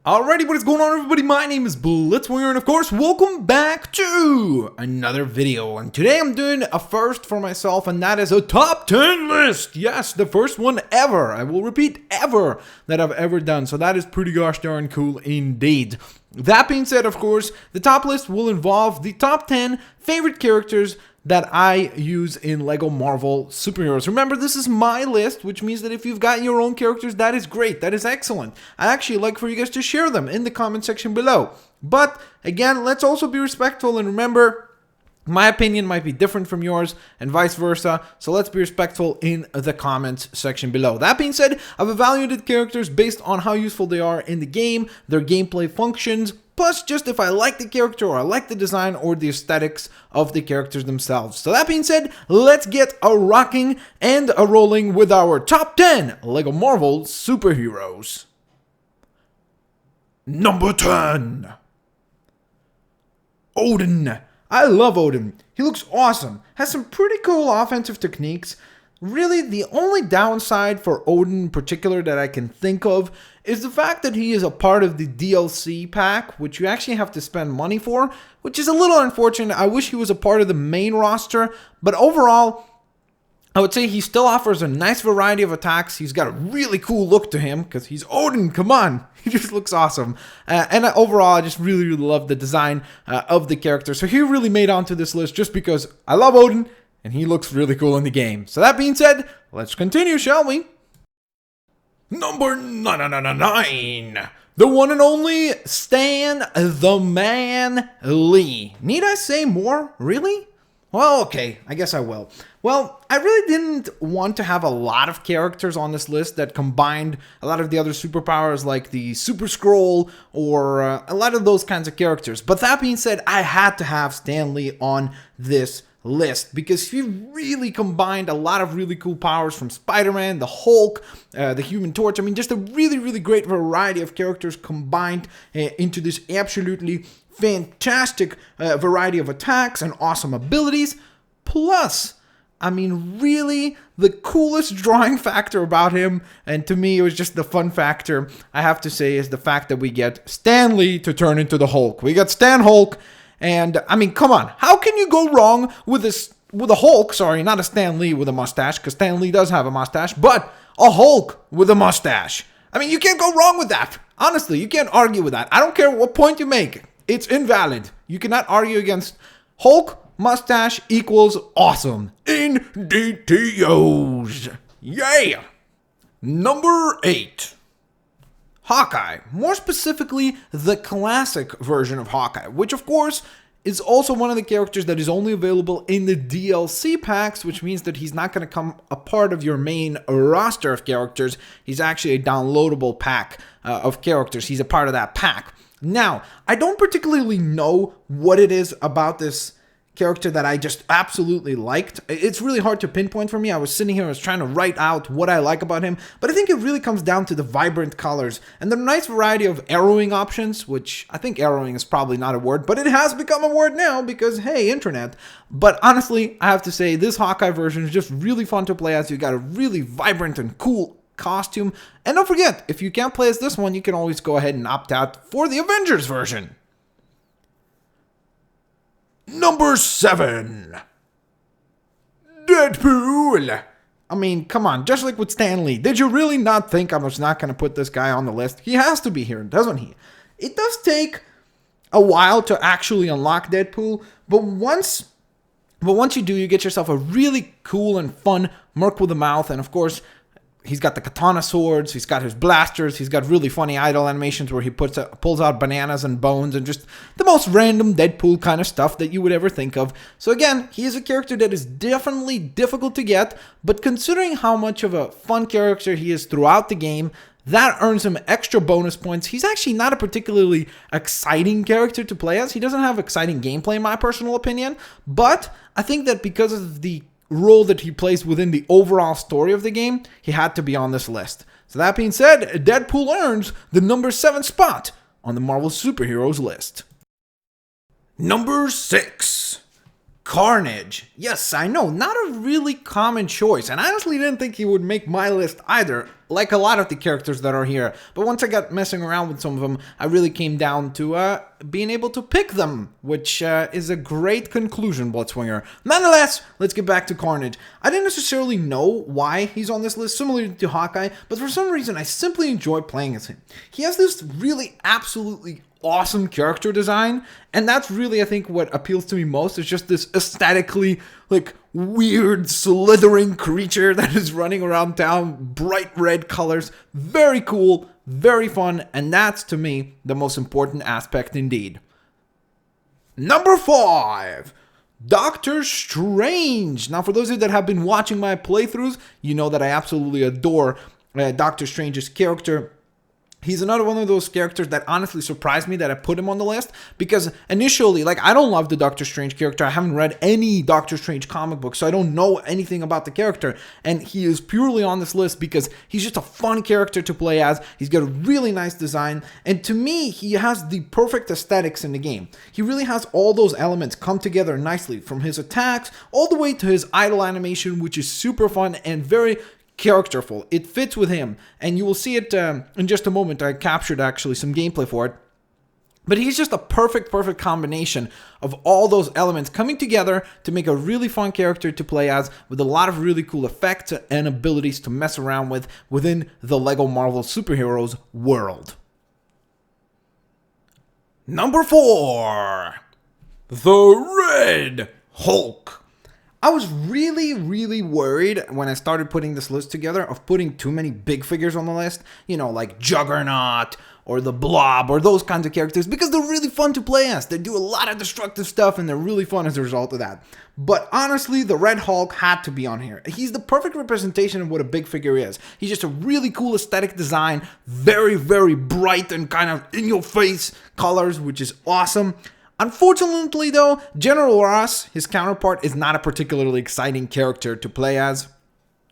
Alrighty, what is going on, everybody? My name is Blitzwinger, and of course, welcome back to another video. And today I'm doing a first for myself, and that is a top 10 list. Yes, the first one ever. I will repeat, ever, that I've ever done. So that is pretty gosh darn cool indeed. That being said, of course, the top list will involve the top 10 favorite characters that I use in LEGO Marvel superheroes. Remember, this is my list, which means that if you've got your own characters, that is great. That is excellent. I actually like for you guys to share them in the comment section below. But again, let's also be respectful and remember, my opinion might be different from yours and vice versa. So let's be respectful in the comments section below. That being said, I've evaluated characters based on how useful they are in the game, their gameplay functions, plus just if I like the character or I like the design or the aesthetics of the characters themselves. So that being said, let's get a rocking and a rolling with our top 10 LEGO Marvel superheroes. Number 10. Odin. I love Odin. He looks awesome. Has some pretty cool offensive techniques. Really, the only downside for Odin in particular that I can think of is the fact that he is a part of the DLC pack, which you actually have to spend money for, which is a little unfortunate. I wish he was a part of the main roster, but overall, I would say he still offers a nice variety of attacks. He's got a really cool look to him because he's Odin, come on. He just looks awesome. And overall, I just really love the design of the character. So he really made onto this list just because I love Odin and he looks really cool in the game. So that being said, let's continue, shall we? Number 9. The one and only Stan the Man Lee. Need I say more? Really? Well, okay, I guess I will. Well, I really didn't want to have a lot of characters on this list that combined a lot of the other superpowers like the Super Scroll or a lot of those kinds of characters. But that being said, I had to have Stan Lee on this list because he really combined a lot of really cool powers from Spider-Man, the Hulk, the Human Torch. I mean, just a really great variety of characters combined into this absolutely fantastic variety of attacks and awesome abilities. Plus, I mean, really, the coolest drawing factor about him, and to me, it was just the fun factor, I have to say, is the fact that we get Stan Lee to turn into the Hulk. We got Stan Hulk, and, I mean, come on. How can you go wrong with this, with a Hulk, sorry, not a Stan Lee with a mustache, because Stan Lee does have a mustache, but a Hulk with a mustache. I mean, you can't go wrong with that. Honestly, you can't argue with that. I don't care what point you make. It's invalid. You cannot argue against Hulk, mustache equals awesome. Indeed-os. Yeah. Number 8. Hawkeye. More specifically, the classic version of Hawkeye, which of course is also one of the characters that is only available in the DLC packs, which means that he's not going to come a part of your main roster of characters. He's actually a downloadable pack of characters. He's a part of that pack. Now, I don't particularly know what it is about this character that I just absolutely liked. It's really hard to pinpoint for me. I was sitting here, I was trying to write out what I like about him, but I think it really comes down to the vibrant colors and the nice variety of arrowing options, which I think arrowing is probably not a word, but it has become a word now because, hey, internet. But honestly, I have to say, this Hawkeye version is just really fun to play as. You got a really vibrant and cool costume. And don't forget, if you can't play as this one, you can always go ahead and opt out for the Avengers version. Number 7. Deadpool. I mean, come on, just like with Stan Lee. Did you really not think I was not going to put this guy on the list? He has to be here, doesn't he? It does take a while to actually unlock Deadpool, but once you do, you get yourself a really cool and fun Merc with a mouth, and of course, he's got the katana swords, he's got his blasters, he's got really funny idle animations where he pulls out bananas and bones and just the most random Deadpool kind of stuff that you would ever think of. So again, he is a character that is definitely difficult to get, but considering how much of a fun character he is throughout the game, that earns him extra bonus points. He's actually not a particularly exciting character to play as. He doesn't have exciting gameplay in my personal opinion, but I think that because of the role that he plays within the overall story of the game, he had to be on this list. So that being said, Deadpool earns the number 7 spot on the Marvel Superheroes list. Number 6. Carnage. Yes, I know, not a really common choice, and I honestly didn't think he would make my list either, like a lot of the characters that are here. But once I got messing around with some of them, I really came down to being able to pick them, which is a great conclusion, Bloodswinger. Nonetheless, let's get back to Carnage. I didn't necessarily know why he's on this list, similar to Hawkeye, but for some reason, I simply enjoy playing as him. He has this really absolutely awesome character design, and that's really, I think, what appeals to me most, is just this aesthetically, like, weird, slithering creature that is running around town, bright red colors, very cool, very fun, and that's, to me, the most important aspect indeed. Number 5, Doctor Strange. Now, for those of you that have been watching my playthroughs, you know that I absolutely adore Doctor Strange's character. He's another one of those characters that honestly surprised me that I put him on the list, because initially, like, I don't love the Doctor Strange character. I haven't read any Doctor Strange comic book, so I don't know anything about the character, and he is purely on this list because he's just a fun character to play as. He's got a really nice design, and to me, he has the perfect aesthetics in the game. He really has all those elements come together nicely, from his attacks all the way to his idle animation, which is super fun and very characterful. It fits with him, and you will see it in just a moment. I captured actually some gameplay for it, but he's just a perfect combination of all those elements coming together to make a really fun character to play as, with a lot of really cool effects and abilities to mess around with within the Lego Marvel superheroes world. Number 4, the Red Hulk. I was really worried when I started putting this list together of putting too many big figures on the list, you know, like Juggernaut or the Blob or those kinds of characters, because they're really fun to play as. They do a lot of destructive stuff and they're really fun as a result of that. But honestly, the Red Hulk had to be on here. He's the perfect representation of what a big figure is. He's just a really cool aesthetic design, very bright and kind of in-your-face colors, which is awesome. Unfortunately, though, General Ross, his counterpart, is not a particularly exciting character to play as.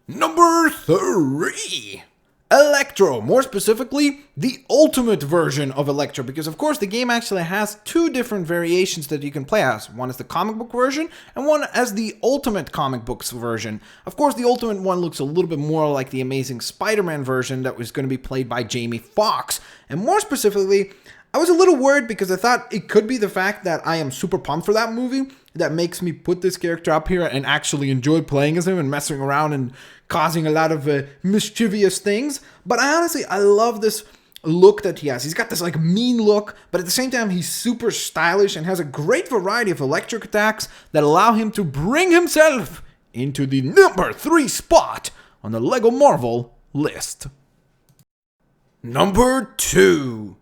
Number 3, Electro. More specifically, the ultimate version of Electro, because of course the game actually has 2 different variations that you can play as. One is the comic book version, and one as the ultimate comic books version. Of course, the ultimate one looks a little bit more like the Amazing Spider-Man version that was going to be played by Jamie Foxx. And more specifically, I was a little worried because I thought it could be the fact that I am super pumped for that movie that makes me put this character up here and actually enjoy playing as him and messing around and causing a lot of mischievous things. But I love this look that he has. He's got this like mean look, but at the same time he's super stylish and has a great variety of electric attacks that allow him to bring himself into the number 3 spot on the Lego Marvel list. Number 2,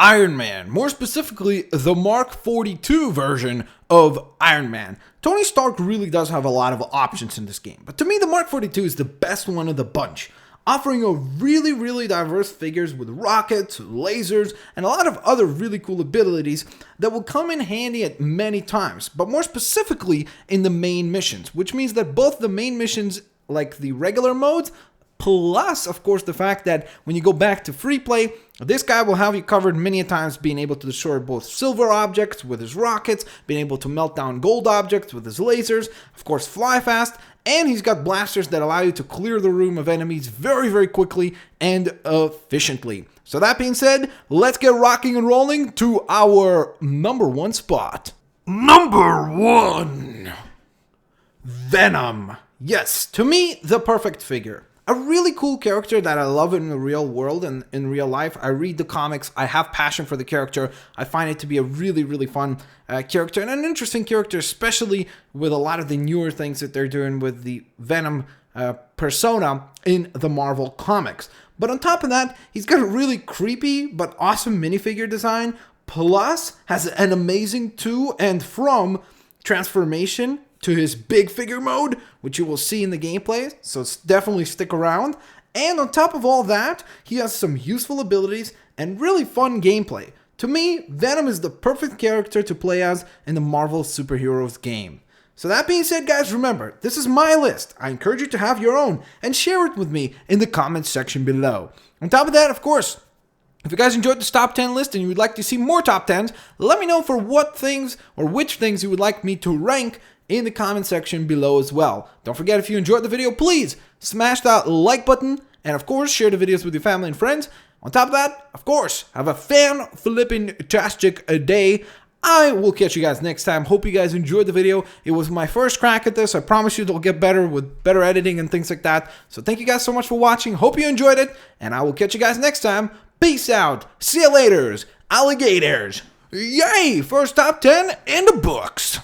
Iron Man, more specifically the Mark 42 version of Iron Man. Tony Stark really does have a lot of options in this game, but to me the Mark 42 is the best one of the bunch, offering a really diverse figures with rockets, lasers, and a lot of other really cool abilities that will come in handy at many times, but more specifically in the main missions, which means that both the main missions, like the regular modes, plus, of course, the fact that when you go back to free play, this guy will have you covered many times, being able to destroy both silver objects with his rockets, being able to melt down gold objects with his lasers, of course, fly fast, and he's got blasters that allow you to clear the room of enemies very quickly and efficiently. So that being said, let's get rocking and rolling to our number 1 spot. Number 1, Venom. Yes, to me, the perfect figure. A really cool character that I love in the real world and in real life. I read the comics. I have passion for the character. I find it to be a really fun character and an interesting character, especially with a lot of the newer things that they're doing with the Venom persona in the Marvel comics. But on top of that, he's got a really creepy but awesome minifigure design, plus has an amazing to and from transformation to his big figure mode, which you will see in the gameplay, so definitely stick around. And on top of all that, he has some useful abilities and really fun gameplay. To me, Venom is the perfect character to play as in the Marvel superheroes game. So that being said, guys, remember, this is my list. I encourage you to have your own and share it with me in the comments section below. On top of that, of course, if you guys enjoyed this top 10 list and you would like to see more top 10s, let me know for what things or which things you would like me to rank in the comment section below as well. Don't forget, if you enjoyed the video, please smash that like button, and of course, share the videos with your family and friends. On top of that, of course, have a fan-flipping-tastic day. I will catch you guys next time. Hope you guys enjoyed the video. It was my first crack at this. I promise you it'll get better with better editing and things like that. So thank you guys so much for watching. Hope you enjoyed it, and I will catch you guys next time. Peace out. See you later, alligators. Yay! First top 10 in the books.